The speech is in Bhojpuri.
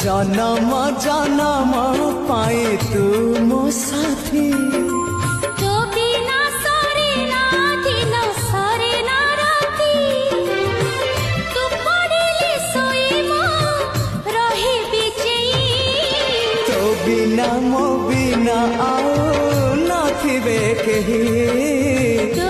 जन्म जन्म पाए तू मो साथी तो बिना सरे ना दिन सरे ना राती तू पड़िले सोई मो रहे बिचेई तो बिना मो बिना आओ नथिबे केही तो